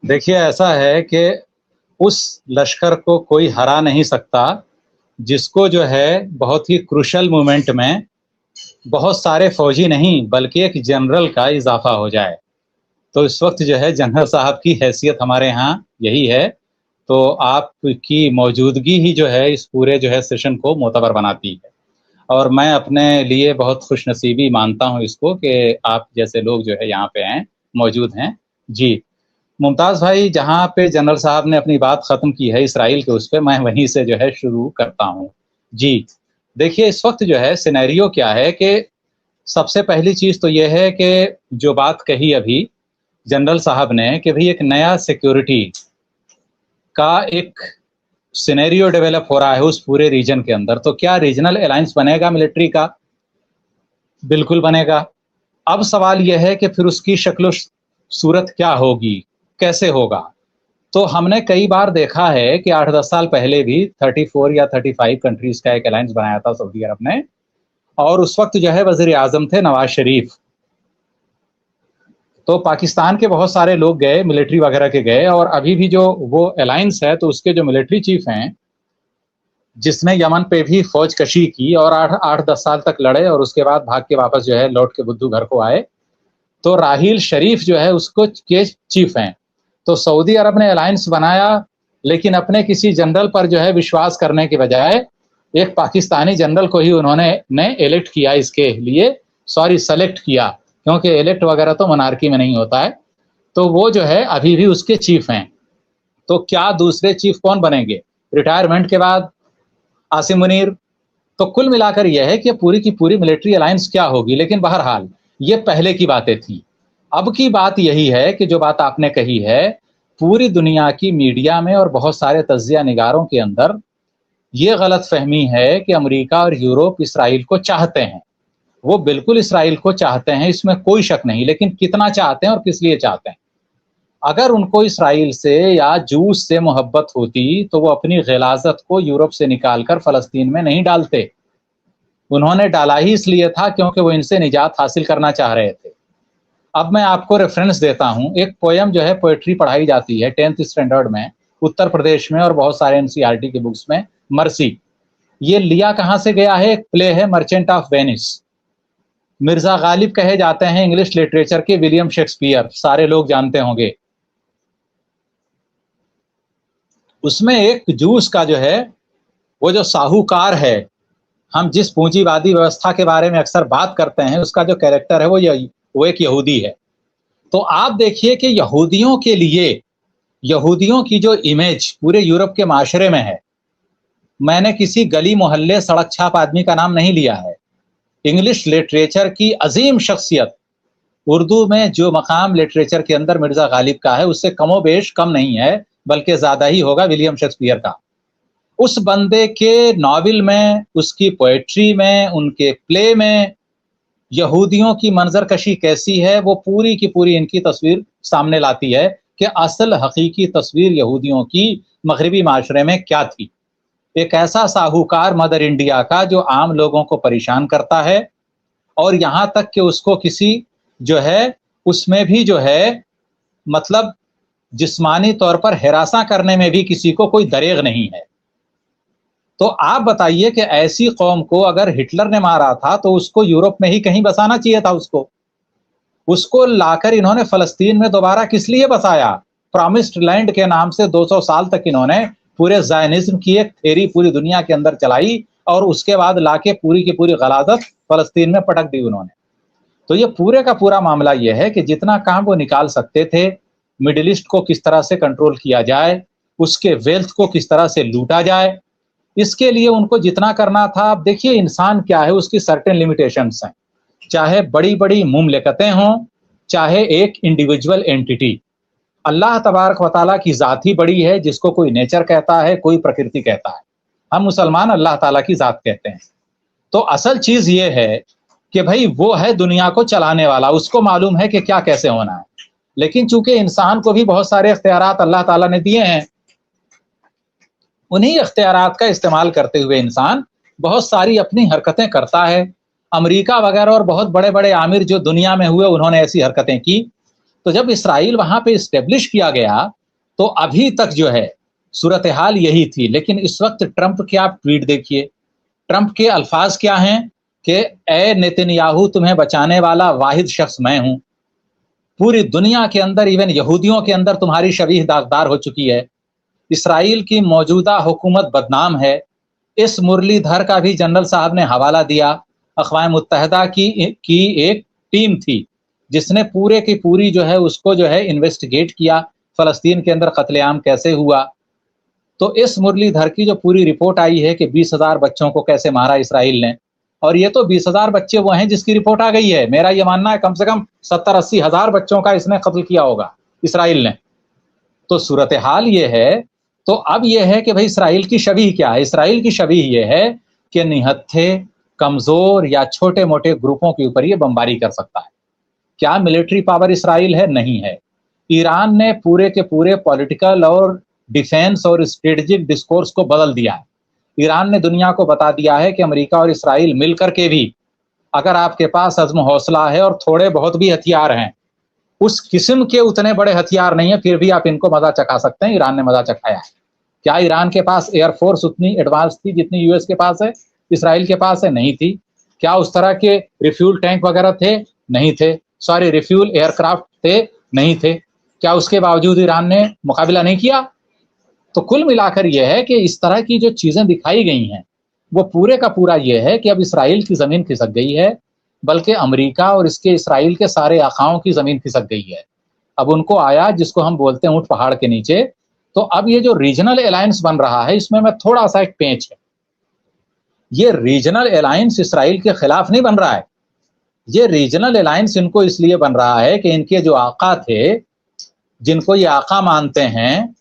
دیکھیے ایسا ہے کہ اس لشکر کو کوئی ہرا نہیں سکتا جس کو جو ہے بہت ہی کروشل مومنٹ میں بہت سارے فوجی نہیں بلکہ ایک جنرل کا اضافہ ہو جائے. تو اس وقت جو ہے جنرل صاحب کی حیثیت ہمارے ہاں یہی ہے. تو آپ کی موجودگی ہی جو ہے اس پورے جو ہے سیشن کو معتبر بناتی ہے، اور میں اپنے لیے بہت خوش نصیبی مانتا ہوں اس کو کہ آپ جیسے لوگ جو ہے یہاں پہ ہیں، موجود ہیں. جی ممتاز بھائی، جہاں پہ جنرل صاحب نے اپنی بات ختم کی ہے اسرائیل کے اس پہ، میں وہیں سے جو ہے شروع کرتا ہوں. جی دیکھیے اس وقت جو ہے سینیریو کیا ہے کہ سب سے پہلی چیز تو یہ ہے کہ جو بات کہی ابھی جنرل صاحب نے کہ بھئی ایک نیا سیکیورٹی کا ایک سینیریو ڈیولپ ہو رہا ہے اس پورے ریجن کے اندر، تو کیا ریجنل الائنس بنے گا ملٹری کا؟ بالکل بنے گا. اب سوال یہ ہے کہ پھر اس کی شکل و صورت کیا ہوگی، کیسے ہوگا؟ تو ہم نے کئی بار دیکھا ہے کہ 8-10 سال پہلے بھی 34 یا 35 کنٹریز کا ایک الائنس بنایا تھا سعودی عرب نے، اور اس وقت جو ہے وزیر اعظم تھے نواز شریف. تو پاکستان کے بہت سارے لوگ گئے، ملٹری وغیرہ کے گئے، اور ابھی بھی جو وہ الائنس ہے تو اس کے جو ملٹری چیف ہیں جس نے یمن پہ بھی فوج کشی کی اور 8-10 سال تک لڑے اور اس کے بعد بھاگ کے واپس جو ہے لوٹ کے بدھو گھر کو آئے، تو راحیل شریف جو ہے اس کو کے چیف ہیں. تو سعودی عرب نے الائنس بنایا لیکن اپنے کسی جنرل پر جو ہے وشواس کرنے کے بجائے ایک پاکستانی جنرل کو ہی انہوں نے الیکٹ کیا، اس کے لیے سلیکٹ کیا، کیونکہ الیکٹ وغیرہ تو منارکی میں نہیں ہوتا ہے. تو وہ جو ہے ابھی بھی اس کے چیف ہیں. تو کیا دوسرے چیف کون بنیں گے ریٹائرمنٹ کے بعد؟ عاصم منیر. تو کل ملا کر یہ ہے کہ پوری کی پوری ملٹری الائنس کیا ہوگی. لیکن بہرحال یہ پہلے کی باتیں تھیں. اب کی بات یہی ہے کہ جو بات آپ نے کہی ہے، پوری دنیا کی میڈیا میں اور بہت سارے تجزیہ نگاروں کے اندر یہ غلط فہمی ہے کہ امریکہ اور یورپ اسرائیل کو چاہتے ہیں. وہ بالکل اسرائیل کو چاہتے ہیں، اس میں کوئی شک نہیں، لیکن کتنا چاہتے ہیں اور کس لیے چاہتے ہیں؟ اگر ان کو اسرائیل سے یا جوس سے محبت ہوتی تو وہ اپنی غلاظت کو یورپ سے نکال کر فلسطین میں نہیں ڈالتے. انہوں نے ڈالا ہی اس لیے تھا کیونکہ وہ ان سے نجات حاصل کرنا چاہ رہے تھے. اب میں آپ کو ریفرنس دیتا ہوں. ایک پویم جو ہے پوئٹری پڑھائی جاتی ہے 10th اسٹینڈرڈ میں اتر پردیش میں اور بہت سارے NCERT کی بکس میں، مرسی. یہ لیا کہاں سے گیا ہے؟ ایک پلے ہے merchant of Venice. Mirza Ghalib کہے جاتے ہیں انگلش لٹریچر کے ولیم شیکسپیئر، سارے لوگ جانتے ہوں گے. اس میں ایک جوس کا جو ہے وہ جو ساہوکار ہے، ہم جس پونجی وادی ویوستھا کے بارے میں اکثر بات کرتے ہیں، اس کا جو کیریکٹر ہے وہ ایک یہودی ہے. تو آپ دیکھیے کہ یہودیوں کے لیے یہودیوں کی جو امیج پورے یورپ کے معاشرے میں ہے، میں نے کسی گلی محلے سڑک چھاپ آدمی کا نام نہیں لیا ہے. انگلش لٹریچر کی عظیم شخصیت، اردو میں جو مقام لٹریچر کے اندر مرزا غالب کا ہے اس سے کم و بیش کم نہیں ہے، بلکہ زیادہ ہی ہوگا ولیم شیکسپیئر کا. اس بندے کے ناول میں، اس کی پوئٹری میں، ان کے پلے میں یہودیوں کی منظر کشی کیسی ہے وہ پوری کی پوری ان کی تصویر سامنے لاتی ہے کہ اصل حقیقی تصویر یہودیوں کی مغربی معاشرے میں کیا تھی. ایک ایسا ساہوکار مدر انڈیا کا جو عام لوگوں کو پریشان کرتا ہے، اور یہاں تک کہ اس کو کسی جو ہے اس میں بھی جو ہے مطلب جسمانی طور پر ہراساں کرنے میں بھی کسی کو کوئی دریغ نہیں ہے. تو آپ بتائیے کہ ایسی قوم کو اگر ہٹلر نے مارا تھا تو اس کو یورپ میں ہی کہیں بسانا چاہیے تھا. اس کو لا کر انہوں نے فلسطین میں دوبارہ کس لیے بسایا؟ پرامسڈ لینڈ کے نام سے 200 سال تک انہوں نے پورے زائنزم کی ایک تھیری پوری دنیا کے اندر چلائی، اور اس کے بعد لا کے پوری کی پوری غلاظت فلسطین میں پٹک دی انہوں نے. تو یہ پورے کا پورا معاملہ یہ ہے کہ جتنا کام وہ نکال سکتے تھے، مڈل ایسٹ کو کس طرح سے کنٹرول کیا جائے، اس کے ویلتھ کو کس طرح سے لوٹا جائے، اس کے لیے ان کو جتنا کرنا تھا. اب دیکھیے انسان کیا ہے، اس کی سرٹن لمیٹیشنز ہیں، چاہے بڑی بڑی مملکتیں ہوں، چاہے ایک انڈیویجول اینٹیٹی. اللہ تبارک و تعالیٰ کی ذات ہی بڑی ہے، جس کو کوئی نیچر کہتا ہے، کوئی پرکرتی کہتا ہے. ہم مسلمان اللہ تعالیٰ کی ذات کہتے ہیں. تو اصل چیز یہ ہے کہ بھائی وہ ہے دنیا کو چلانے والا، اس کو معلوم ہے کہ کیا کیسے ہونا ہے. لیکن چونکہ انسان کو بھی بہت سارے اختیارات اللہ تعالیٰ نے دیے ہیں، انہی اختیارات کا استعمال کرتے ہوئے انسان بہت ساری اپنی حرکتیں کرتا ہے. امریکہ وغیرہ اور بہت بڑے بڑے عامر جو دنیا میں ہوئے، انہوں نے ایسی حرکتیں کی. तो जब इसराइल वहां पे इस्टेब्लिश किया गया तो अभी तक जो है सूरत हाल यही थी। लेकिन इस वक्त ट्रंप के आप ट्वीट देखिए, ट्रंप के अल्फाज क्या हैं कि ए नेतन्याहू तुम्हें बचाने वाला वाहिद शख्स मैं हूं, पूरी दुनिया के अंदर इवन यहूदियों के अंदर तुम्हारी शबीह दागदार हो चुकी है, इसराइल की मौजूदा हुकूमत बदनाम है। इस मुरलीधर का भी जनरल साहब ने हवाला दिया, अक़वाम मुत्तहिदा की एक टीम थी जिसने पूरे की पूरी जो है उसको जो है इन्वेस्टिगेट किया, फ़लस्तीन के अंदर कत्लेआम कैसे हुआ। तो इस मुरलीधर की जो पूरी रिपोर्ट आई है कि 20,000 बच्चों को कैसे मारा इसराइल ने, और ये तो 20,000 बच्चे वो हैं जिसकी रिपोर्ट आ गई है। मेरा ये मानना है कम से कम 70-80 हज़ार बच्चों का इसने कत्ल किया होगा इसराइल ने। तो सूरत हाल ये है। तो अब ये है कि भाई इसराइल की शबीह क्या है? इसराइल की शबीह ये है कि निहत्थे, कमजोर या छोटे मोटे ग्रुपों के ऊपर ये बमबारी कर सकता है। क्या मिलिट्री पावर इसराइल है? नहीं है। ईरान ने पूरे के पूरे पॉलिटिकल और डिफेंस और स्ट्रेटेजिक डिस्कोर्स को बदल दिया है। ईरान ने दुनिया को बता दिया है कि अमेरिका और इसराइल मिलकर के भी, अगर आपके पास अज़्म हौसला है और थोड़े बहुत भी हथियार हैं, उस किस्म के उतने बड़े हथियार नहीं है, फिर भी आप इनको मजा चखा सकते हैं। ईरान ने मजा चखाया है। क्या ईरान के पास एयरफोर्स उतनी एडवांस थी जितनी यूएस के पास है, इसराइल के पास है? नहीं थी। क्या उस तरह के रिफ्यूल टैंक वगैरह थे? नहीं थे। सॉरी, रिफ्यूल एयरक्राफ्ट थे? नहीं थे। क्या उसके बावजूद ईरान ने मुकाबला नहीं किया? तो कुल मिलाकर यह है कि इस तरह की जो चीजें दिखाई गई हैं वो पूरे का पूरा यह है कि अब इसराइल की जमीन खिसक गई है, बल्कि अमेरिका और इसके इसराइल के सारे आखाओं की जमीन खिसक गई है। अब उनको आया जिसको हम बोलते हैं ऊंट पहाड़ के नीचे। तो अब ये जो रीजनल अलायंस बन रहा है, इसमें मैं थोड़ा सा एक पेंच है, ये रीजनल अलायंस इसराइल के खिलाफ नहीं बन रहा है। ये रीजनल अलायंस इनको इसलिए बन रहा है कि इनके जो आका थे, जिनको ये आका मानते हैं,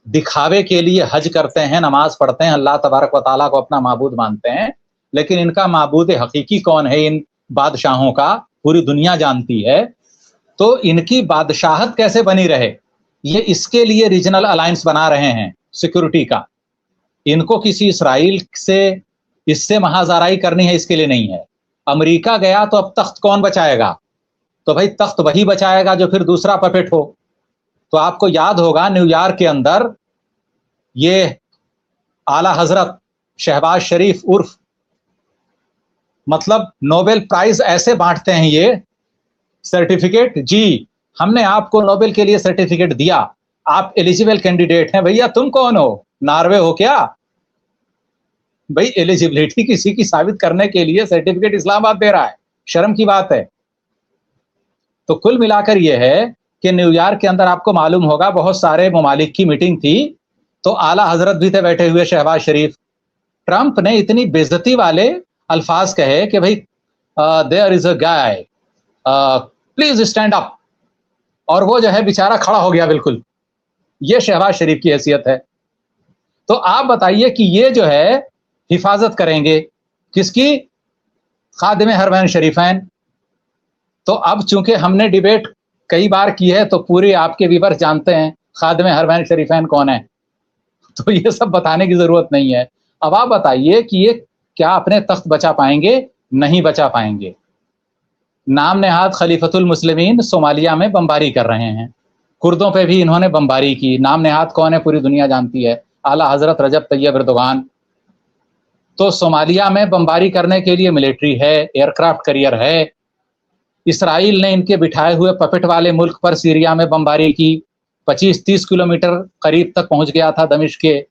दिखावे के लिए हज करते हैं, नमाज पढ़ते हैं, अल्लाह तबारक व तआला को अपना माबूद मानते हैं, लेकिन इनका माबूद हकीकी कौन है इन बादशाहों का पूरी दुनिया जानती है। तो इनकी बादशाहत कैसे बनी रहे, ये इसके लिए रीजनल अलायंस बना रहे हैं सिक्योरिटी का। इनको किसी इसराइल से इससे महाजराई करनी है, इसके लिए नहीं है। अमेरिका गया तो अब तख्त कौन बचाएगा? तो भाई तख्त वही बचाएगा जो फिर दूसरा पपेट हो। तो आपको याद होगा न्यूयॉर्क के अंदर ये आला हजरत शहबाज शरीफ उर्फ मतलब नोबेल प्राइज ऐसे बांटते हैं ये सर्टिफिकेट, जी हमने आपको नोबेल के लिए सर्टिफिकेट दिया, आप एलिजिबल कैंडिडेट हैं। भैया तुम कौन हो? नॉर्वे हो क्या? भाई एलिजिबिलिटी किसी की साबित करने के लिए सर्टिफिकेट इस्लामाबाद दे रहा है, शर्म की बात है। तो कुल मिलाकर यह है कि न्यूयॉर्क के अंदर आपको मालूम होगा बहुत सारे ममालिक की मीटिंग थी, तो आला हजरत भी थे बैठे हुए, शहबाज शरीफ। ट्रंप ने इतनी बेइज्जती वाले अल्फाज कहे कि भाई there is a guy, please stand up, और वो जो है बेचारा खड़ा हो गया बिल्कुल। ये शहबाज शरीफ की हैसियत है। तो आप बताइए कि ये जो है हिफाजत करेंगे किसकी? खादिम हरमैन शरीफैन। तो अब चूंकि हमने डिबेट कई बार की है तो पूरे आपके व्यूअर्स जानते हैं खादिम हरमैन शरीफैन कौन है, तो ये सब बताने की जरूरत नहीं है। अब आप बताइए कि ये क्या अपने तख्त बचा पाएंगे? नहीं बचा पाएंगे। नाम नेहाद खलीफतुल मुस्लिमीन सोमालिया में बमबारी कर रहे हैं, कुर्दों पे भी इन्होंने बमबारी की। नाम नेहाद कौन है पूरी दुनिया जानती है, आला हजरत रजब तैयब एर्दोगान। तो सोमालिया में बमबारी करने के लिए मिलिट्री है, एयरक्राफ्ट कैरियर है। इसराइल ने इनके बिठाए हुए पपेट वाले मुल्क पर सीरिया में बमबारी की, 25-30 किलोमीटर करीब तक पहुंच गया था दमिश्क के।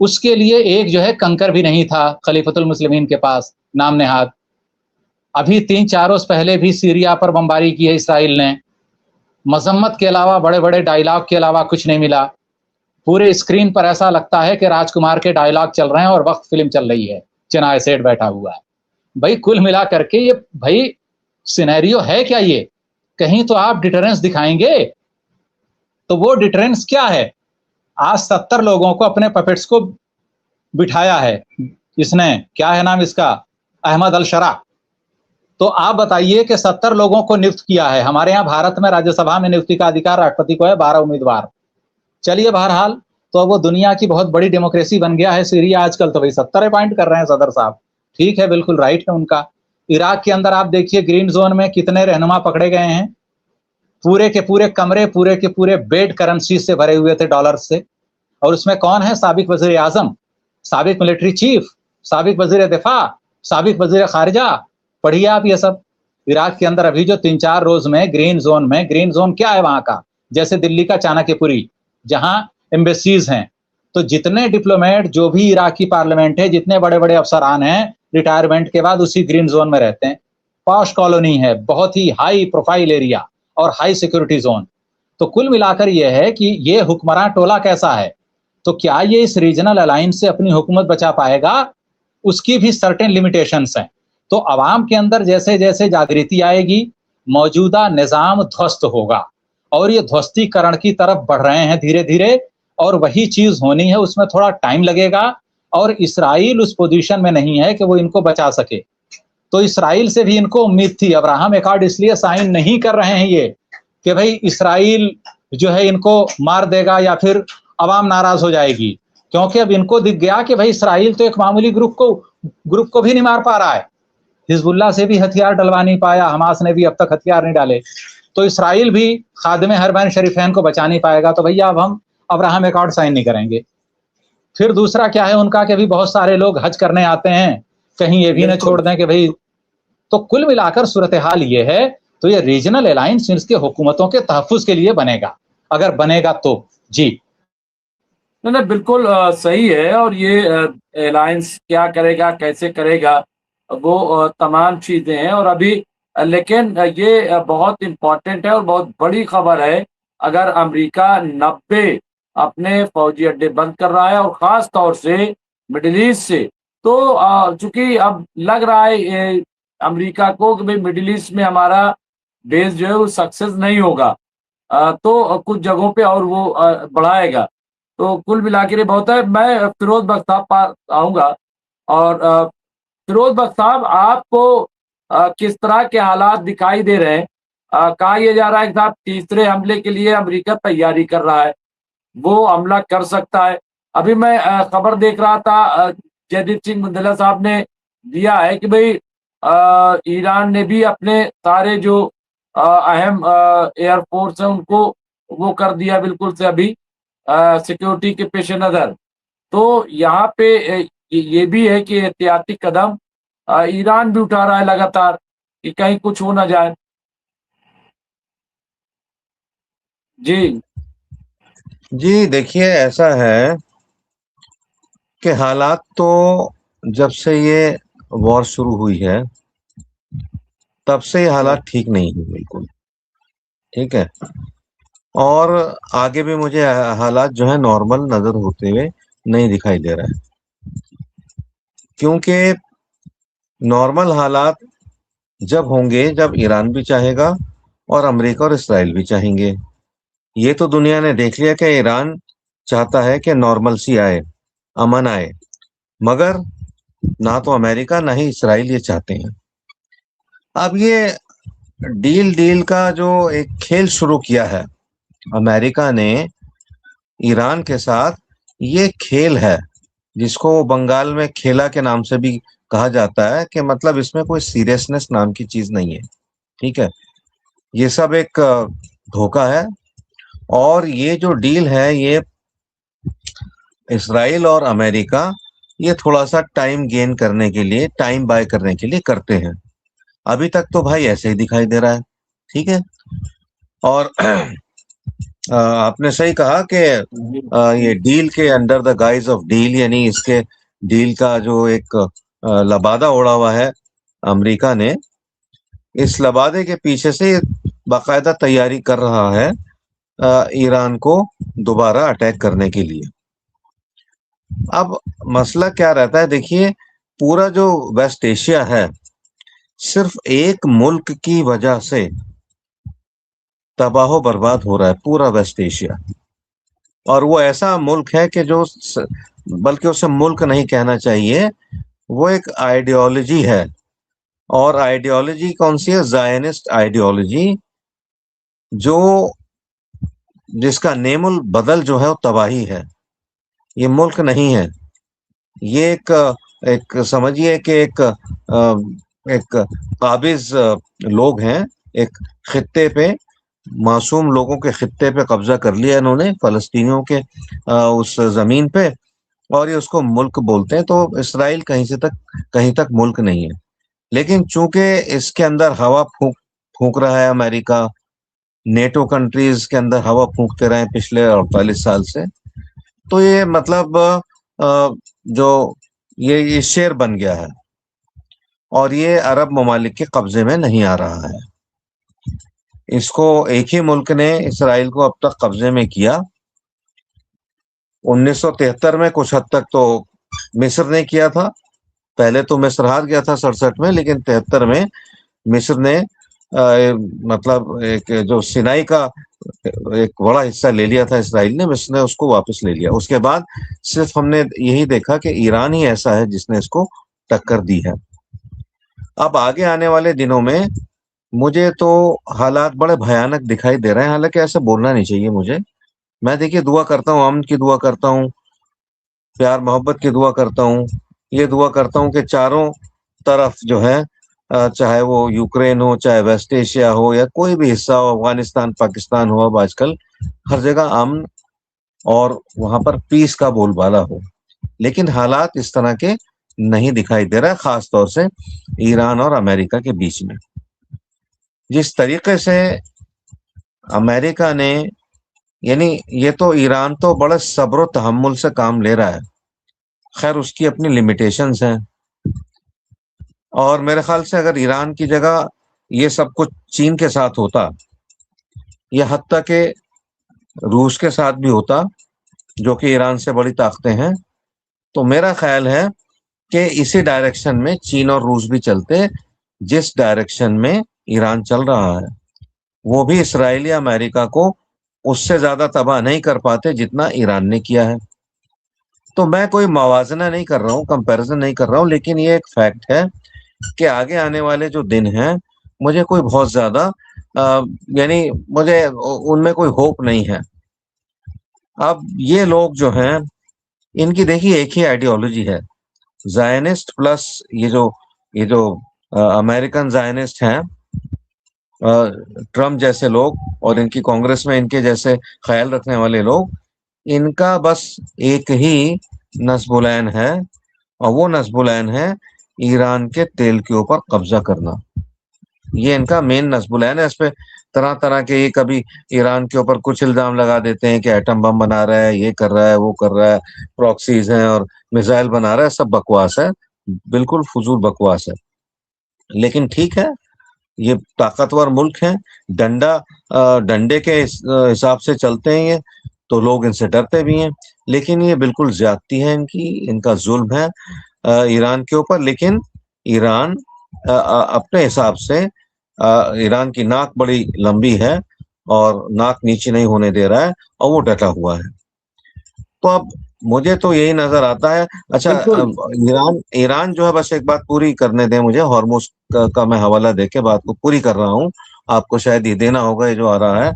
उसके लिए एक जो है कंकर भी नहीं था खलीफतुल मुस्लिमीन के पास, नाम नेहाद। अभी 3-4 रोज पहले भी सीरिया पर बमबारी की है इसराइल ने। मजम्मत के अलावा, बड़े बड़े डायलॉग के अलावा कुछ नहीं मिला। पूरे स्क्रीन पर ऐसा लगता है कि राजकुमार के डायलॉग चल रहे हैं और वक्त फिल्म चल रही है, चिनाय सेठ बैठा हुआ है। भाई कुल मिला करके ये भाई सिनेरियो है क्या ये? कहीं तो आप डिटरेंस दिखाएंगे। तो वो डिटरेंस क्या है? आज 70 लोगों को अपने पपेट्स को बिठाया है इसने, क्या है नाम इसका, अहमद अल शरा। तो आप बताइए कि 70 लोगों को नियुक्त किया है। हमारे यहाँ भारत में राज्यसभा में नियुक्ति का अधिकार राष्ट्रपति को है, 12 उम्मीदवार। चलिए बहरहाल, तो अब वो दुनिया की बहुत बड़ी डेमोक्रेसी बन गया है सीरिया आजकल, तो भाई 70 अपॉइंट कर रहे हैं सदर साहब। ठीक है, बिल्कुल राइट है उनका। इराक के अंदर आप देखिए ग्रीन जोन में कितने रहनुमा पकड़े गए हैं, पूरे के पूरे कमरे, पूरे के पूरे बेड करेंसी से भरे हुए थे, डॉलर से। और उसमें कौन है? साबिक वजीर आजम, साबिक मिलिट्री चीफ, साबिक वजीर दिफा, साबिक वजीर खारजा। पढ़िए आप ये सब। इराक के अंदर अभी जो 3-4 रोज में ग्रीन जोन में, ग्रीन जोन क्या है वहां का? जैसे दिल्ली का चाणक्यपुरी, जहां एम्बेसीज हैं। तो जितने डिप्लोमेट, जो भी इराकी पार्लियामेंट है, जितने बड़े बड़े अफसरान हैं, रिटायरमेंट के बाद उसी ग्रीन जोन में रहते हैं। पॉश कॉलोनी है, बहुत ही हाई प्रोफाइल एरिया और हाई सिक्योरिटी जोन। तो कुल मिलाकर यह है कि ये हुक्मरान टोला कैसा है, तो क्या ये इस रीजनल अलायंस से अपनी हुकूमत बचा पाएगा? उसकी भी सर्टेन लिमिटेशंस हैं। तो अवाम के अंदर जैसे जैसे जागृति आएगी, मौजूदा निजाम ध्वस्त होगा, और ये ध्वस्तीकरण की तरफ बढ़ रहे हैं धीरे धीरे। और वही चीज होनी है, उसमें थोड़ा टाइम लगेगा, और इसराइल उस पोजीशन में नहीं है कि वो इनको बचा सके। तो इसराइल से भी इनको उम्मीद थी। अब्राहम एकॉर्ड इसलिए साइन नहीं कर रहे हैं ये कि भाई इसराइल जो है इनको मार देगा या फिर अवाम नाराज हो जाएगी, क्योंकि अब इनको दिख गया कि भाई इसराइल तो एक मामूली ग्रुप को भी नहीं मार पा रहा है। हिजबुल्लाह से भी हथियार डलवा नहीं पाया, हमास ने भी अब तक हथियार नहीं डाले। तो इसराइल भी खादिम हरमैन शरीफैन को बचा नहीं पाएगा। तो भैया अब हम अब्राहम एकॉर्ड साइन नहीं करेंगे। फिर दूसरा क्या है उनका कि अभी बहुत सारे लोग हज करने आते हैं, कहीं ये भी न छोड़ दें कि भाई। तो कुल मिलाकर सूरत हाल ये है। तो ये रीजनल अलायंस इसके हुकूमतों के तहफ़्फ़ुज़ के लिए बनेगा, अगर बनेगा तो। जी नहीं, बिल्कुल सही है। और ये अलायंस क्या करेगा, कैसे करेगा, वो तमाम चीजें हैं। और अभी लेकिन ये बहुत इम्पोर्टेंट है और बहुत बड़ी खबर है। अगर अमेरिका 90 अपने फौजी अड्डे बंद कर रहा है, और खास तौर से मिडिल ईस्ट से, तो चूंकि अब लग रहा है अमेरिका को कि भाई मिडिल ईस्ट में हमारा बेस जो है वो सक्सेस नहीं होगा, तो कुछ जगहों पे और वो बढ़ाएगा। तो कुल मिलाकर ये बहुत है। मैं फिरोज बख्श साहब पास आऊंगा। और फिरोज बख्श साहब, आपको किस तरह के हालात दिखाई दे रहे हैं? कहा यह जा रहा है कि साहब तीसरे हमले के लिए अमेरिका तैयारी कर रहा है, वो हमला कर सकता है। अभी मैं खबर देख रहा था, जयदीप सिंह मुंदला साहब ने दिया है कि भाई ईरान ने भी अपने सारे जो अहम एयरफोर्स है उनको वो कर दिया बिल्कुल से अभी सिक्योरिटी के पेश नजर। तो यहाँ पे ये भी है कि एहतियाती कदम ईरान भी उठा रहा है लगातार कि कहीं कुछ हो ना जाए। जी जी देखिए, ऐसा है कि हालात तो जब से ये वॉर शुरू हुई है तब से ये हालात ठीक नहीं है, बिल्कुल ठीक है। और आगे भी मुझे हालात जो है नॉर्मल नजर होते हुए नहीं दिखाई दे रहा है, क्योंकि नॉर्मल हालात जब होंगे जब ईरान भी चाहेगा और अमेरिका और इसराइल भी चाहेंगे। ये तो दुनिया ने देख लिया कि ईरान चाहता है कि नॉर्मल सी आए, अमन आए, मगर ना तो अमेरिका ना ही इसराइल ये चाहते हैं। अब ये डील डील का जो एक खेल शुरू किया है अमेरिका ने ईरान के साथ, ये खेल है जिसको बंगाल में खेला के नाम से भी कहा जाता है, कि मतलब इसमें कोई सीरियसनेस नाम की चीज नहीं है, ठीक है। ये सब एक धोखा है। और ये जो डील है ये इसराइल और अमेरिका ये थोड़ा सा टाइम गेन करने के लिए, टाइम बाय करने के लिए करते हैं। अभी तक तो भाई ऐसे ही दिखाई दे रहा है, ठीक है। और आपने सही कहा कि ये डील के under the guys of deal, यानी इसके डील का जो एक लबादा उड़ा हुआ है अमेरिका ने, इस लबादे के पीछे से बाकायदा तैयारी कर रहा है ईरान को दोबारा अटैक करने के लिए। अब मसला क्या रहता है, देखिए पूरा जो वेस्ट एशिया है सिर्फ एक मुल्क की वजह से तबाह बर्बाद हो रहा है, पूरा वेस्ट एशिया। और वो ऐसा मुल्क है कि जो बल्कि उसे मुल्क नहीं कहना चाहिए, वो एक आइडियोलॉजी है। और आइडियोलॉजी कौन सी है? ज़ायनिस्ट आइडियोलॉजी, जो जिसका नेमुल बदल जो है वो तबाही है। ये मुल्क नहीं है, ये एक समझिए कि एक काबिज लोग हैं एक खित्ते पे, معصوم لوگوں کے خطے پہ قبضہ کر لیا انہوں نے، فلسطینیوں کے اس زمین پہ، اور یہ اس کو ملک بولتے ہیں. تو اسرائیل کہیں تک ملک نہیں ہے. لیکن چونکہ اس کے اندر ہوا پھونک رہا ہے امریکہ، نیٹو کنٹریز کے اندر ہوا پھونکتے رہے پچھلے 48 سال سے، تو یہ مطلب جو یہ شیر بن گیا ہے اور یہ عرب ممالک کے قبضے میں نہیں آ رہا ہے. اس کو ایک ہی ملک نے، اسرائیل کو، اب تک قبضے میں کیا. 1973 میں کچھ حد تک تو مصر نے کیا تھا. پہلے تو مصر ہار گیا تھا 67 میں، لیکن 73 میں مصر نے مطلب ایک جو سینائی کا ایک بڑا حصہ لے لیا تھا اسرائیل نے، مصر نے اس کو واپس لے لیا. اس کے بعد صرف ہم نے یہی دیکھا کہ ایران ہی ایسا ہے جس نے اس کو ٹکر دی ہے. اب آگے آنے والے دنوں میں مجھے تو حالات بڑے بھیانک دکھائی دے رہے ہیں، حالانکہ ایسے بولنا نہیں چاہیے مجھے. میں دیکھیے دعا کرتا ہوں، امن کی دعا کرتا ہوں، پیار محبت کی دعا کرتا ہوں. یہ دعا کرتا ہوں کہ چاروں طرف جو ہے، چاہے وہ یوکرین ہو، چاہے ویسٹ ایشیا ہو، یا کوئی بھی حصہ ہو، افغانستان، پاکستان ہو، اب آج کل ہر جگہ امن اور وہاں پر پیس کا بول بالا ہو. لیکن حالات اس طرح کے نہیں دکھائی دے رہا ہے، خاص طور سے ایران اور امریکہ کے بیچ میں. جس طریقے سے امریکہ نے، یعنی یہ تو ایران تو بڑے صبر و تحمل سے کام لے رہا ہے. خیر اس کی اپنی لمیٹیشنز ہیں، اور میرے خیال سے اگر ایران کی جگہ یہ سب کچھ چین کے ساتھ ہوتا، یا حتیٰ کہ روس کے ساتھ بھی ہوتا جو کہ ایران سے بڑی طاقتیں ہیں، تو میرا خیال ہے کہ اسی ڈائریکشن میں چین اور روس بھی چلتے جس ڈائریکشن میں ایران چل رہا ہے. وہ بھی اسرائیل یا امریکہ کو اس سے زیادہ تباہ نہیں کر پاتے جتنا ایران نے کیا ہے. تو میں کوئی موازنہ نہیں کر رہا ہوں، کمپیریزن نہیں کر رہا ہوں، لیکن یہ ایک فیکٹ ہے کہ آگے آنے والے جو دن ہیں مجھے کوئی بہت زیادہ یعنی مجھے ان میں کوئی ہوپ نہیں ہے. اب یہ لوگ جو ہیں، ان کی دیکھیے ایک ہی آئیڈیالوجی ہے، زائنسٹ پلس یہ جو امریکن زائنسٹ ہیں، ٹرمپ جیسے لوگ، اور ان کی کانگریس میں ان کے جیسے خیال رکھنے والے لوگ، ان کا بس ایک ہی نصب العین ہے، اور وہ نصب العین ہے ایران کے تیل کے اوپر قبضہ کرنا. یہ ان کا مین نصب العین ہے. اس پہ طرح طرح کے، یہ کبھی ایران کے اوپر کچھ الزام لگا دیتے ہیں کہ ایٹم بم بنا رہا ہے، یہ کر رہا ہے، وہ کر رہا ہے، پراکسیز ہیں اور میزائل بنا رہا ہے. سب بکواس ہے، بالکل فضول بکواس ہے. لیکن ٹھیک ہے، یہ طاقتور ملک ہیں، ڈنڈے کے حساب سے چلتے ہیں یہ، تو لوگ ان سے ڈرتے بھی ہیں. لیکن یہ بالکل زیادتی ہے ان کا ظلم ہے ایران کے اوپر. لیکن ایران اپنے حساب سے، ایران کی ناک بڑی لمبی ہے اور ناک نیچے نہیں ہونے دے رہا ہے، اور وہ ڈٹا ہوا ہے. تو اب مجھے تو یہی نظر آتا ہے. اچھا، ایران جو ہے، بس ایک بات پوری کرنے دیں مجھے، ہارموز کا میں حوالہ دے کے بات کو پوری کر رہا ہوں. آپ کو شاید یہ دینا ہوگا، یہ جو آ رہا ہے.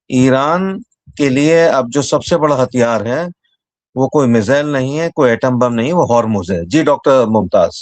ایران کے لیے اب جو سب سے بڑا ہتھیار ہے وہ کوئی میزائل نہیں ہے، کوئی ایٹم بم نہیں، وہ ہارموز ہے. جی ڈاکٹر ممتاز.